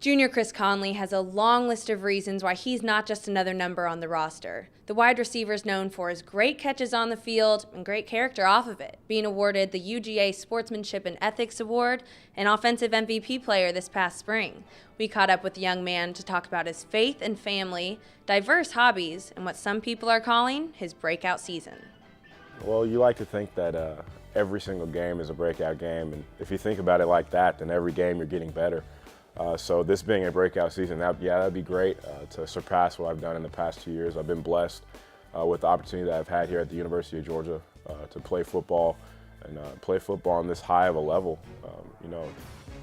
Junior Chris Conley has a long list of reasons why he's not just another number on the roster. The wide receiver is known for his great catches on the field and great character off of it, being awarded the UGA Sportsmanship and Ethics Award and Offensive MVP player this past spring. We caught up with the young man to talk about his faith and family, diverse hobbies, and what some people are calling his breakout season. Well, you like to think that every single game is a breakout game, and if you think about it like that, then every game you're getting better. So this being a breakout season, that'd be great to surpass what I've done in the past 2 years. I've been blessed with the opportunity that I've had here at the University of Georgia to play football and play football on this high of a level.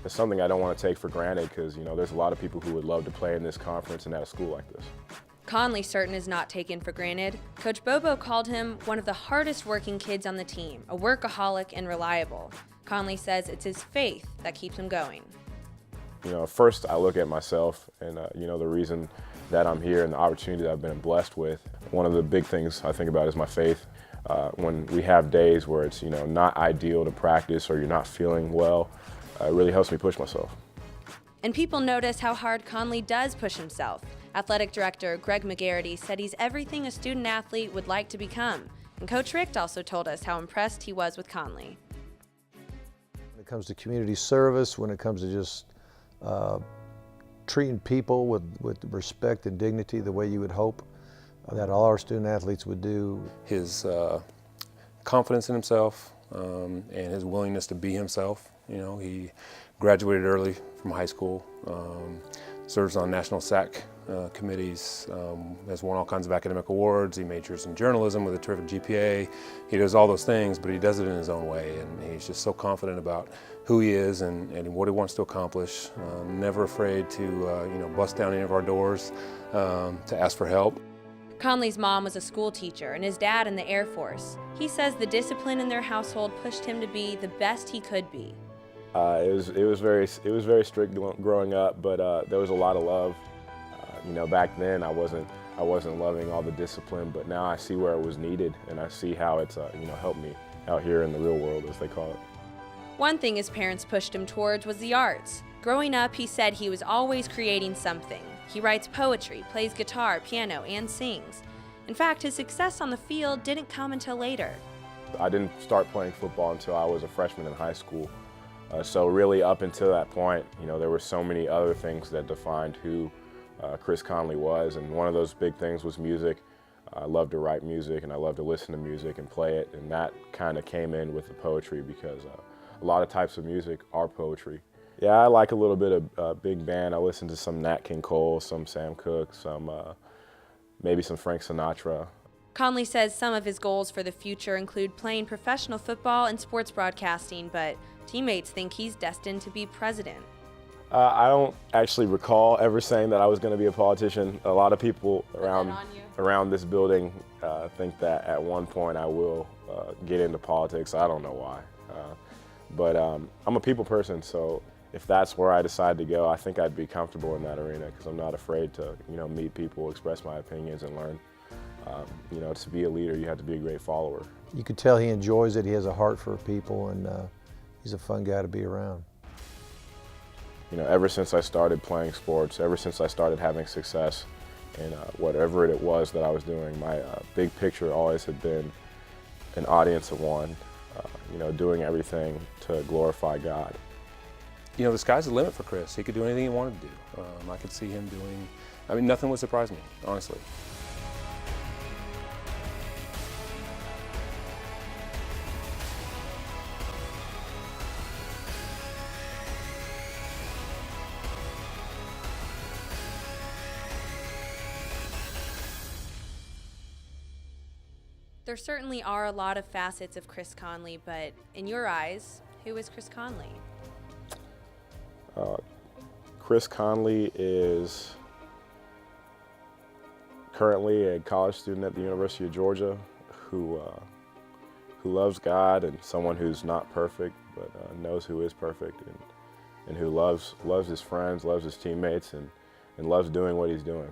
It's something I don't want to take for granted because, there's a lot of people who would love to play in this conference and at a school like this. Conley certain is not taken for granted. Coach Bobo called him one of the hardest working kids on the team, a workaholic and reliable. Conley says it's his faith that keeps him going. First I look at myself and, the reason that I'm here and the opportunity that I've been blessed with. One of the big things I think about is my faith. When we have days where it's, not ideal to practice or you're not feeling well, it really helps me push myself. And people notice how hard Conley does push himself. Athletic director Greg McGarity said he's everything a student athlete would like to become. And Coach Richt also told us how impressed he was with Conley. When it comes to community service, when it comes to just treating people with respect and dignity the way you would hope that all our student athletes would do. His confidence in himself and his willingness to be himself. He graduated early from high school, serves on national SAC committees, has won all kinds of academic awards. He majors in journalism with a terrific GPA. He does all those things, but he does it in his own way, and he's just so confident about who he is and what he wants to accomplish. Never afraid to bust down any of our doors to ask for help. Conley's mom was a school teacher and his dad in the Air Force. He says the discipline in their household pushed him to be the best he could be. It was very strict growing up, but there was a lot of love. Back then I wasn't loving all the discipline, but now I see where it was needed, and I see how it's helped me out here in the real world, as they call it. One thing his parents pushed him towards was the arts. Growing up, he said he was always creating something. He writes poetry, plays guitar, piano, and sings. In fact, his success on the field didn't come until later. I didn't start playing football until I was a freshman in high school. So really up until that point, there were so many other things that defined who Chris Conley was, and one of those big things was music. I love to write music and I love to listen to music and play it, and that kind of came in with the poetry because a lot of types of music are poetry. Yeah, I like a little bit of big band. I listen to some Nat King Cole, some Sam Cooke, some maybe some Frank Sinatra. Conley says some of his goals for the future include playing professional football and sports broadcasting, but teammates think he's destined to be president. I don't actually recall ever saying that I was going to be a politician. A lot of people around this building think that at one point I will get into politics. I don't know why. But I'm a people person, so if that's where I decide to go, I think I'd be comfortable in that arena because I'm not afraid to meet people, express my opinions, and learn. To be a leader, you have to be a great follower. You could tell he enjoys it. He has a heart for people, and he's a fun guy to be around. Ever since I started playing sports, ever since I started having success in whatever it was that I was doing, my big picture always had been an audience of one, doing everything to glorify God. The sky's the limit for Chris. He could do anything he wanted to do. I could see him doing, nothing would surprise me, honestly. There certainly are a lot of facets of Chris Conley, but in your eyes, who is Chris Conley? Chris Conley is currently a college student at the University of Georgia who loves God and someone who's not perfect but knows who is perfect and who loves his friends, loves his teammates, and loves doing what he's doing.